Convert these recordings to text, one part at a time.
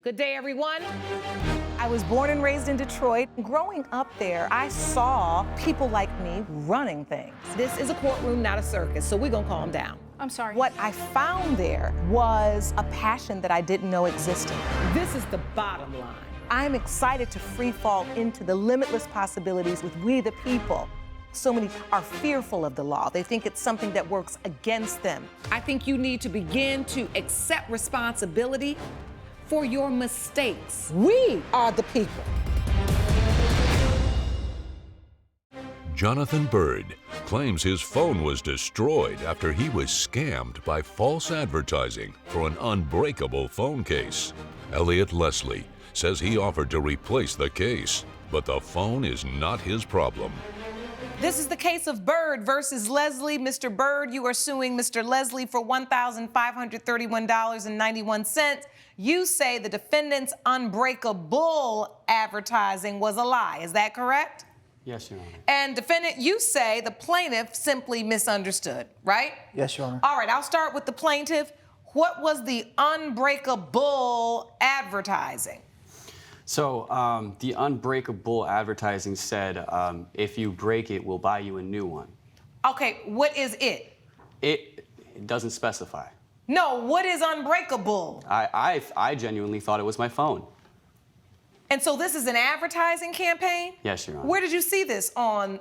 Good day, everyone. I was born and raised in Detroit. Growing up there, I saw people like me running things. This is a courtroom, not a circus, so we're gonna calm down. I'm sorry. What I found there was a passion that I didn't know existed. This is the bottom line. I'm excited to free fall into the limitless possibilities with we the people. So many are fearful of the law. They think it's something that works against them. I think you need to begin to accept responsibility for your mistakes. We are the people. Jonathan Bird claims his phone was destroyed after he was scammed by false advertising for an unbreakable phone case. Elliot Lesley says he offered to replace the case, but the phone is not his problem. This is the case of Bird versus Lesley. Mr. Bird, you are suing Mr. Lesley for $1,531.91. You say the defendant's Unbreakabull advertising was a lie. Is that correct? Yes, Your Honor. And defendant, you say the plaintiff simply misunderstood, right? Yes, Your Honor. All right, I'll start with the plaintiff. What was the Unbreakabull advertising? So the Unbreakable advertising said, if you break it, we'll buy you a new one. Okay, what is it? It doesn't specify. No, what is Unbreakable? I genuinely thought it was my phone. And so this is an advertising campaign? Yes, Your Honor. Where did you see this? On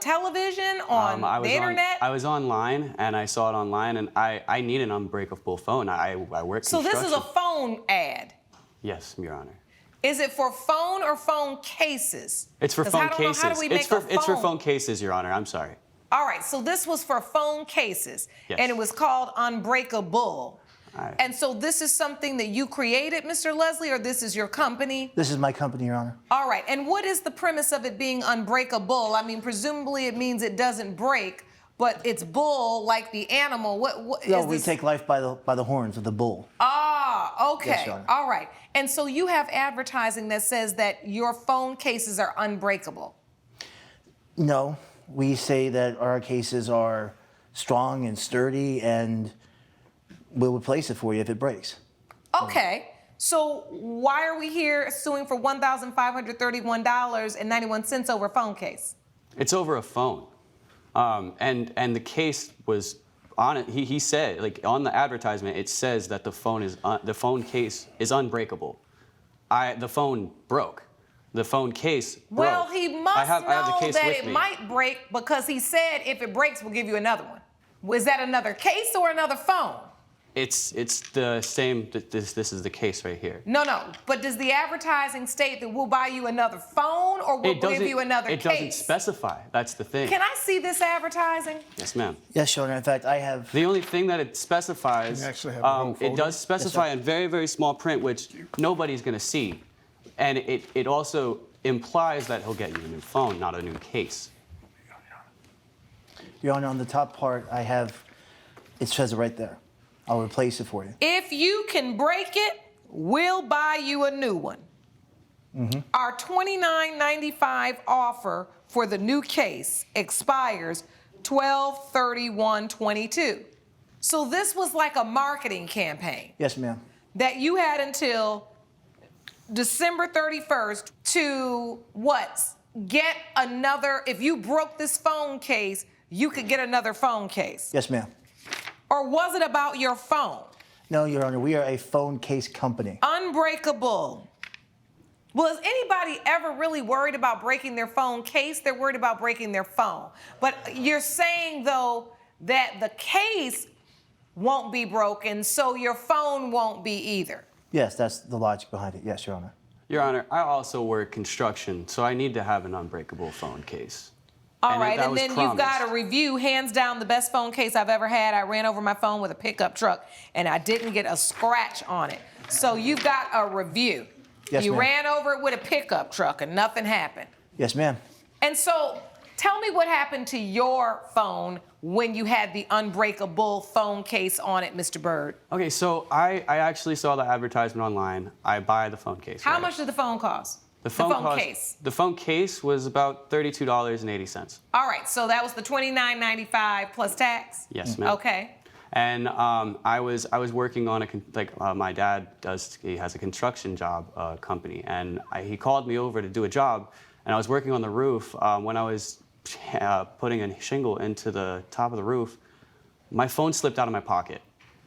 television? On the internet? I was online, and I saw it online, and I need an Unbreakable phone. I work So this is a phone ad? Yes, Your Honor. Is it for phone or phone cases? It's for phone cases. How do we make a phone? It's for phone cases, Your Honor. I'm sorry. All right, so this was for phone cases, yes. And it was called Unbreakabull. Right. And so this is something that you created, Mr. Lesley, or this is your company? This is my company, Your Honor. All right, and what is the premise of it being unbreakable? I mean, presumably it means it doesn't break, but it's bull like the animal. What No, is we this? take life by the horns of the bull. Ah, okay. Yes, Your Honor. All right. And so you have advertising that says that your phone cases are unbreakable. No, we say that our cases are strong and sturdy, and we'll replace it for you if it breaks. Okay. So why are we here suing for $1,531.91 over a phone case? It's over a phone. And the case was on it. He said, like on the advertisement, it says that the phone case is unbreakable. The phone broke. The phone case broke. Well, he must I have the know case that with it me. might break because he said if it breaks, we'll give you another one. Was that another case or another phone? It's the same. This is the case right here. No. But does the advertising state that we'll buy you another phone or we'll give you another case? It doesn't specify. That's the thing. Can I see this advertising? Yes, ma'am. Yes, Your Honor. In fact, I have. The only thing that it specifies, it does specify in very, very small print, which nobody's going to see. And it also implies that he'll get you a new phone, not a new case. Your Honor, on the top part, I have. It says it right there. I'll replace it for you. If you can break it, we'll buy you a new one. Mm-hmm. Our $29.95 offer for the new case expires 12/31/22. So this was like a marketing campaign. Yes, ma'am. That you had until December 31st to what? Get another, if you broke this phone case, you could get another phone case. Yes, ma'am. Or was it about your phone? No, Your Honor, we are a phone case company. Unbreakable. Was anybody ever really worried about breaking their phone case? They're worried about breaking their phone. But you're saying, though, that the case won't be broken, so your phone won't be either. Yes, that's the logic behind it. Yes, Your Honor. Your Honor, I also work construction, so I need to have an unbreakable phone case. All right, and then promised. You've got a review, hands down the best phone case I've ever had. I ran over my phone with a pickup truck, and I didn't get a scratch on it. So you've got a review. Yes, you ma'am. ran over it with a pickup truck, and nothing happened. Yes, ma'am. And so tell me what happened to your phone when you had the Unbreakable phone case on it, Mr. Bird. Okay, so I actually saw the advertisement online. I buy the phone case. How right? much did the phone cost? The phone case. The phone case was about $32.80. All right, so that was the $29.95 plus tax? Yes, ma'am. Okay. And I was working on my dad he has a construction job company, and he called me over to do a job, and I was working on the roof. When I was putting a shingle into the top of the roof, my phone slipped out of my pocket,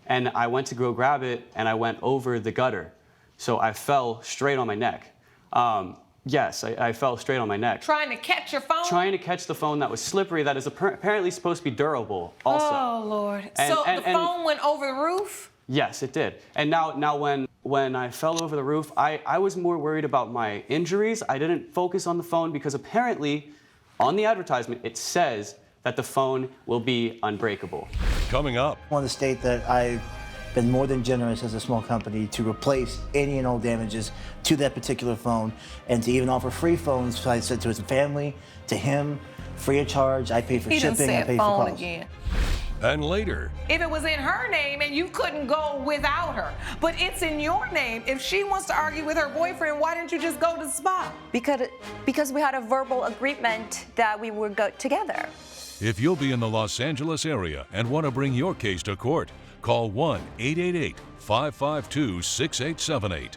and I went to go grab it, and I went over the gutter, so I fell straight on my neck. Yes, I fell straight on my neck. Trying to catch your phone? Trying to catch the phone that was slippery, that is apparently supposed to be durable also. Oh, Lord. So the phone went over the roof? Yes, it did. And now when I fell over the roof, I was more worried about my injuries. I didn't focus on the phone because apparently on the advertisement it says that the phone will be unbreakable. Coming up. I want to state that I've been more than generous as a small company to replace any and all damages to that particular phone and to even offer free phones, so I said, to his family, to him, free of charge. I pay for shipping, I pay for phone calls. again. And later. If it was in her name and you couldn't go without her, but it's in your name, if she wants to argue with her boyfriend, why didn't you just go to the spa? Because we had a verbal agreement that we would go together. If you'll be in the Los Angeles area and want to bring your case to court, call 1-888-552-6878.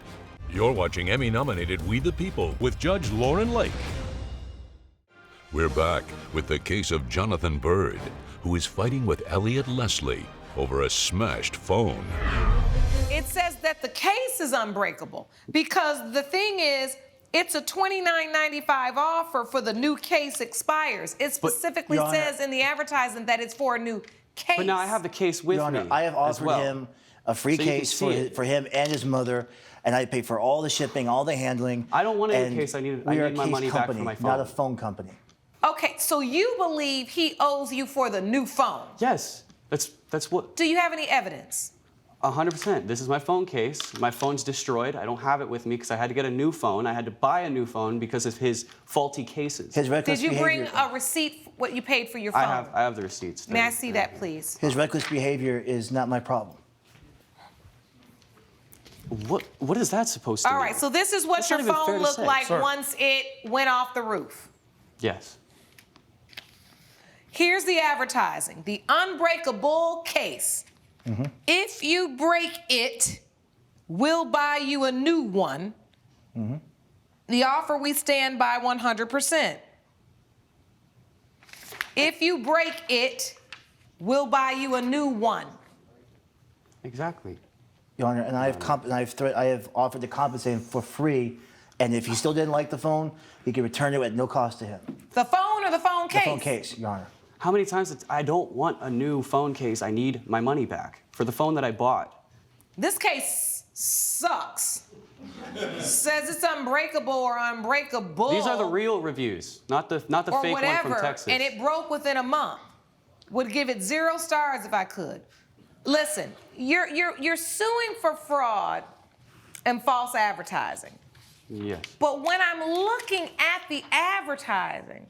You're watching Emmy-nominated We the People with Judge Lauren Lake. We're back with the case of Jonathan Bird, who is fighting with Lesley over a smashed phone. It says that the case is unbreakable because the thing is, it's a $29.95 offer for the new case expires. It specifically says in the advertisement that it's for a new case. But now I have the case with Your Honor, me I have offered as well. him a free case for him and his mother, and I pay for all the shipping, all the handling. I don't want any and case. I need we are a my case money back company, for my phone. not a phone company. Okay, so you believe he owes you for the new phone? Yes, that's what. Do you have any evidence? 100%. This is my phone case. My phone's destroyed. I don't have it with me because I had to get a new phone. I had to buy a new phone because of his faulty cases. His reckless Did you bring behavior. a receipt what you paid for your phone? I have the receipts. May I see that, please? His reckless behavior is not my problem. What is that supposed to mean? All right, so this is what That's your not even fair phone to looked say. like Sir. once it went off the roof. Yes. Here's the advertising, the Unbreakabull case. If you break it, we'll buy you a new one. The offer we stand by 100%. If you break it, we'll buy you a new one. Exactly. Your Honor, and I have offered to compensate him for free, and if he still didn't like the phone, he could return it at no cost to him. The phone or the phone case? The phone case, Your Honor. How many times I don't want a new phone case. I need my money back for the phone that I bought. This case sucks. Says it's unbreakable or unbreakable. These are the real reviews, not the or fake whatever, one from Texas. and it broke within a month. Would give it 0 stars if I could. Listen, you're suing for fraud and false advertising. Yes. But when I'm looking at the advertising,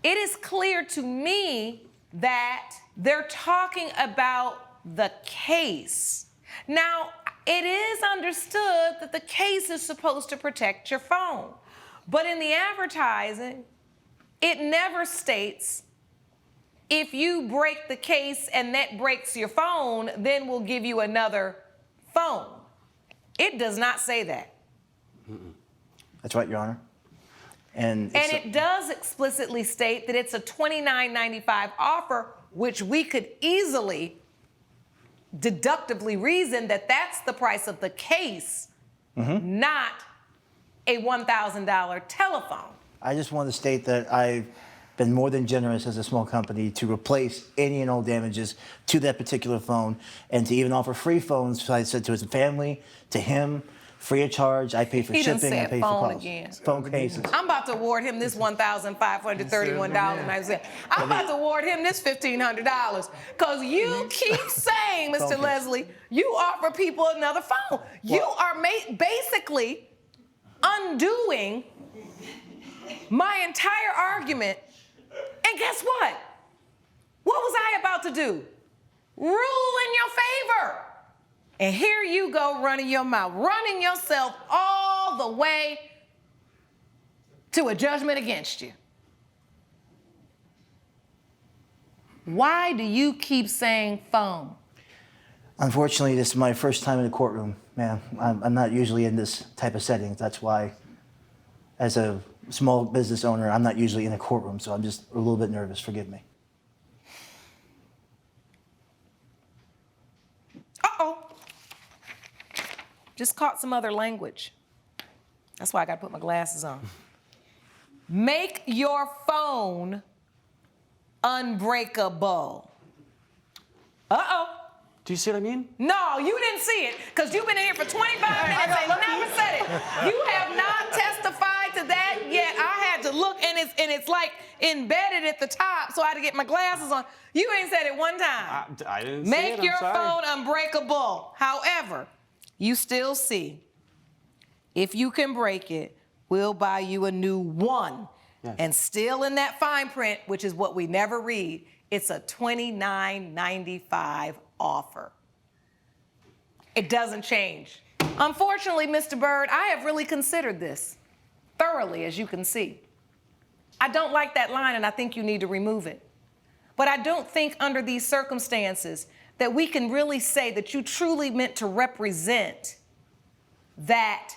it is clear to me that they're talking about the case. Now, it is understood that the case is supposed to protect your phone. But in the advertising, it never states, if you break the case and that breaks your phone, then we'll give you another phone. It does not say that. That's right, Your Honor. And it does explicitly state that it's a $29.95 offer, which we could easily deductively reason that that's the price of the case, not a $1,000 telephone. I just want to state that I've been more than generous as a small company to replace any and all damages to that particular phone and to even offer free phones, so I said, to his family, to him, free of charge. I pay for He done shipping, I said pay for phone calls. again. Phone cases. I'm about to award him this $1,531.90. I'm about to award him this $1,500 because you keep saying, Mr. Lesley, you offer people another phone. You are basically undoing my entire argument. And guess what? What was I about to do? Rule in your favor. And here you go running your mouth, running yourself all the way to a judgment against you. Why do you keep saying phone? Unfortunately, this is my first time in a courtroom, ma'am. I'm not usually in this type of setting. That's why, as a small business owner, I'm not usually in a courtroom, so I'm just a little bit nervous. Forgive me. Uh-oh. Just caught some other language. That's why I got to put my glasses on. Make your phone unbreakable. Uh-oh. Do you see what I mean? No, you didn't see it, because you've been in here for 25 minutes and never said it. You have not testified to that yet. I had to look, and it's like embedded at the top, so I had to get my glasses on. You ain't said it one time. I didn't see Make it. your I'm sorry. phone unbreakable. However, you still see, if you can break it, we'll buy you a new one. Yes. And still in that fine print, which is what we never read, it's a $29.95 offer. It doesn't change. Unfortunately, Mr. Bird, I have really considered this thoroughly, as you can see. I don't like that line, and I think you need to remove it. But I don't think under these circumstances that we can really say that you truly meant to represent that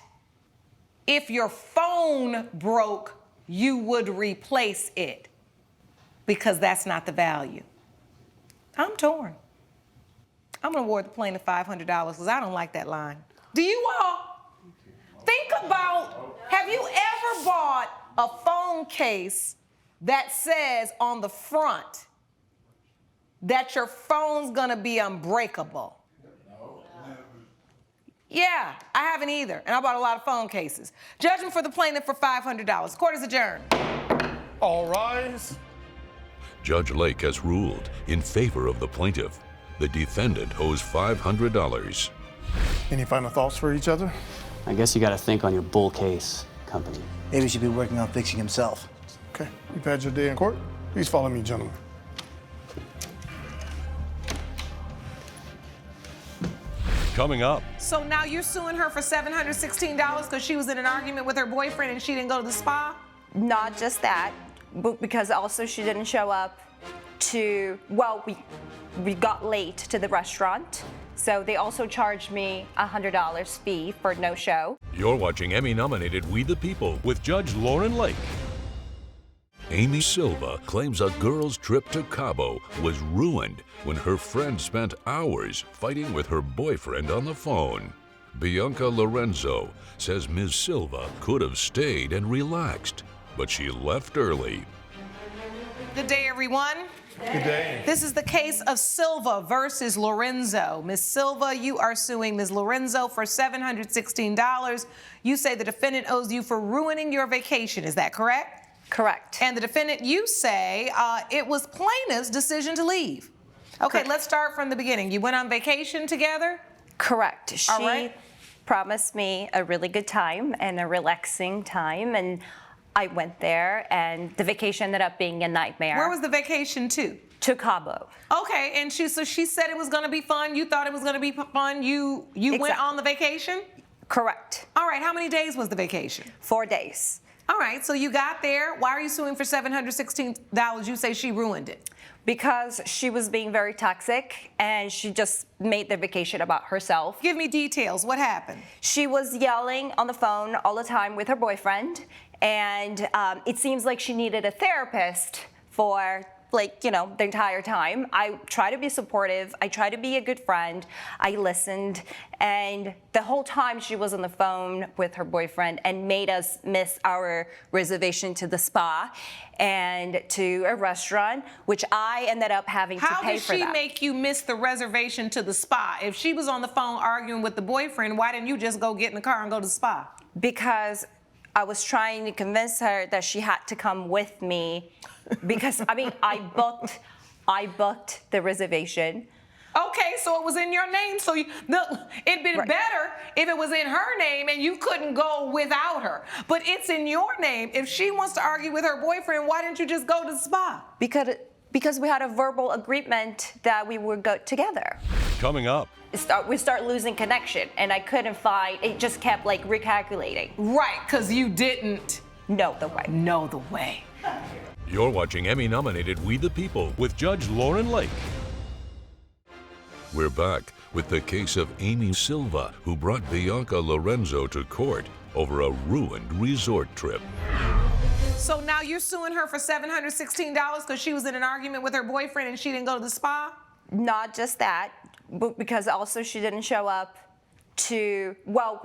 if your phone broke, you would replace it, because that's not the value. I'm torn. I'm gonna award the plaintiff $500 because I don't like that line. Do you all? Think about, have you ever bought a phone case that says on the front that your phone's gonna be unbreakable? No. Yeah, I haven't either, and I bought a lot of phone cases. Judgment for the plaintiff for $500. Court is adjourned. All rise. Judge Lake has ruled in favor of the plaintiff. The defendant owes $500. Any final thoughts for each other? I guess you got to think on your bull case, company. Maybe he should be working on fixing himself. Okay, you've had your day in court. Please follow me, gentlemen. Coming up, So now you're suing her for $716 because she was in an argument with her boyfriend and she didn't go to the spa? Not just that, but because also she didn't show up to, well, we got late to the restaurant, so they also charged me a $100 fee for no show. you're watching Emmy-nominated We the People with Judge Lauren Lake. Amy Silva claims a girl's trip to Cabo was ruined when her friend spent hours fighting with her boyfriend on the phone. Bianca Lorenzo says Ms. Silva could have stayed and relaxed, but she left early. Good day, everyone. Good day. This is the case of Silva versus Lorenzo. Ms. Silva, you are suing Ms. Lorenzo for $716. You say the defendant owes you for ruining your vacation. Is that correct? Correct. And the defendant, you say, it was plaintiff's decision to leave. Okay, Correct. let's start from the beginning. You went on vacation together? Correct. She All right. promised me a really good time and a relaxing time, and I went there, and the vacation ended up being a nightmare. Where was the vacation to? To Cabo. Okay, and she said it was going to be fun. You thought it was going to be fun. You went Exactly. on the vacation? Correct. All right, how many days was the vacation? 4 days. All right, so you got there. Why are you suing for $716? You say she ruined it. Because she was being very toxic, and she just made the vacation about herself. Give me details. What happened? She was yelling on the phone all the time with her boyfriend, and it seems like she needed a therapist for, like, you know, the entire time. I try to be supportive. I try to be a good friend. I listened, and the whole time she was on the phone with her boyfriend and made us miss our reservation to the spa and to a restaurant, which I ended up having to How pay did for she that. make you miss the reservation to the spa? If she was on the phone arguing with the boyfriend, why didn't you just go get in the car and go to the spa? Because I was trying to convince her that she had to come with me, because I mean, I booked the reservation. Okay, so it was in your name, so it'd been Right. better if it was in her name and you couldn't go without her. But it's in your name. If she wants to argue with her boyfriend, why didn't you just go to the spa? Because we had a verbal agreement that we would go together. Coming up, We start losing connection, and I couldn't find. It just kept like recalculating. Right, because you didn't No, the way. know the way. you're watching Emmy-nominated We the People with Judge Lauren Lake. We're back with the case of Amy Silva, who brought Bianca Lorenzo to court over a ruined resort trip. So now you're suing her for $716 because she was in an argument with her boyfriend and she didn't go to the spa? Not just that, but because also she didn't show up to, well,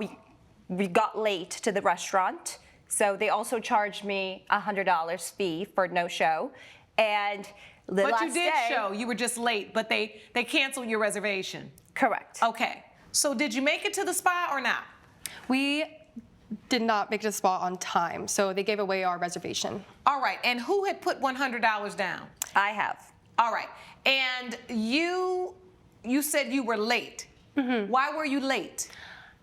we got late to the restaurant, so they also charged me $100 fee for no show. And the But last you did day, show, you were just late, but they canceled your reservation. Correct. Okay, so did you make it to the spa or not? We did not make it to the spa on time, so they gave away our reservation. All right, and who had put $100 down? I have. All right, and you said you were late. Mm-hmm. Why were you late?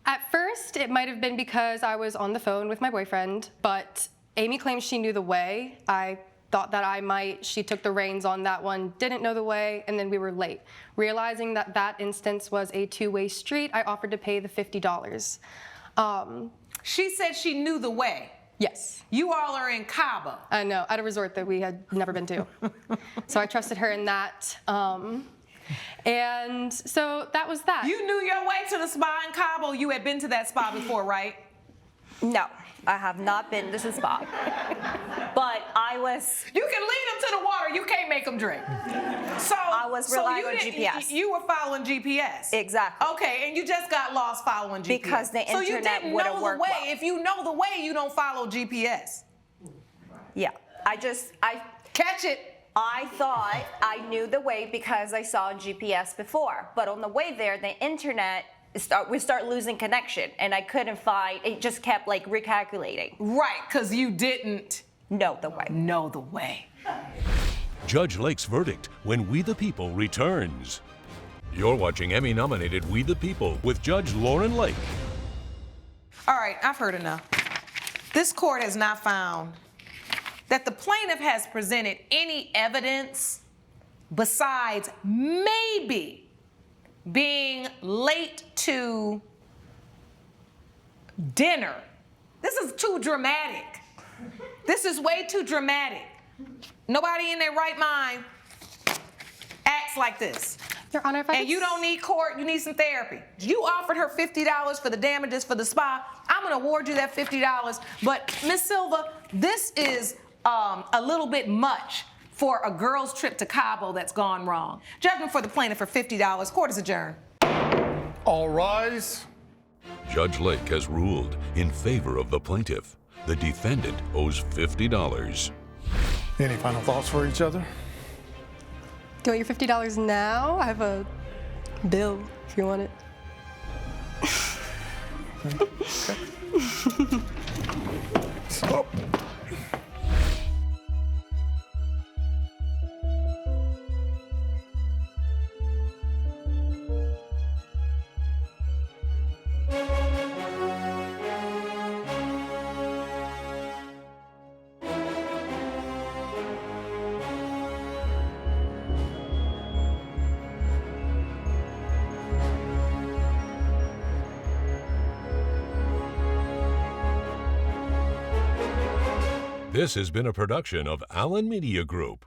At first, it might have been because I was on the phone with my boyfriend, but Amy claims she knew the way. I thought that I might. She took the reins on that one, didn't know the way, and then we were late. Realizing that that instance was a two-way street, I offered to pay the $50. She said she knew the way. Yes. You all are in Cabo. I know, at a resort that we had never been to. So I trusted her in that. And so that was that. You knew your way to the spa in Cabo. You had been to that spa before, right? No, I have not been to the spa. But I was. You can lead them to the water. You can't make them drink. So I was relying on didn't- GPS. You were following GPS. Exactly. Okay, and you just got lost following GPS. Because the so you internet didn't wouldn't know the work way. well. If you know the way, you don't follow GPS. Yeah. I Catch it. I thought I knew the way because I saw GPS before, but on the way there, the internet we start losing connection, and I couldn't find. It just kept like recalculating. Right, because you didn't Know the way. know the way. Judge Lake's verdict when We the People returns. You're watching Emmy-nominated We the People with Judge Lauren Lake. All right, I've heard enough. This court has not found that the plaintiff has presented any evidence besides maybe being late to dinner. This is too dramatic. This is way too dramatic. Nobody in their right mind acts like this. Your Honor, if I And could you don't need court, you need some therapy. You offered her $50 for the damages for the spa. I'm gonna award you that $50. But Ms. Silva, this is a little bit much for a girl's trip to Cabo that's gone wrong. Judgment for the plaintiff for $50. Court is adjourned. All rise. Judge Lake has ruled in favor of the plaintiff. The defendant owes $50. Any final thoughts for each other? Do you want your $50 now? I have a bill if you want it. Stop. This has been a production of Allen Media Group.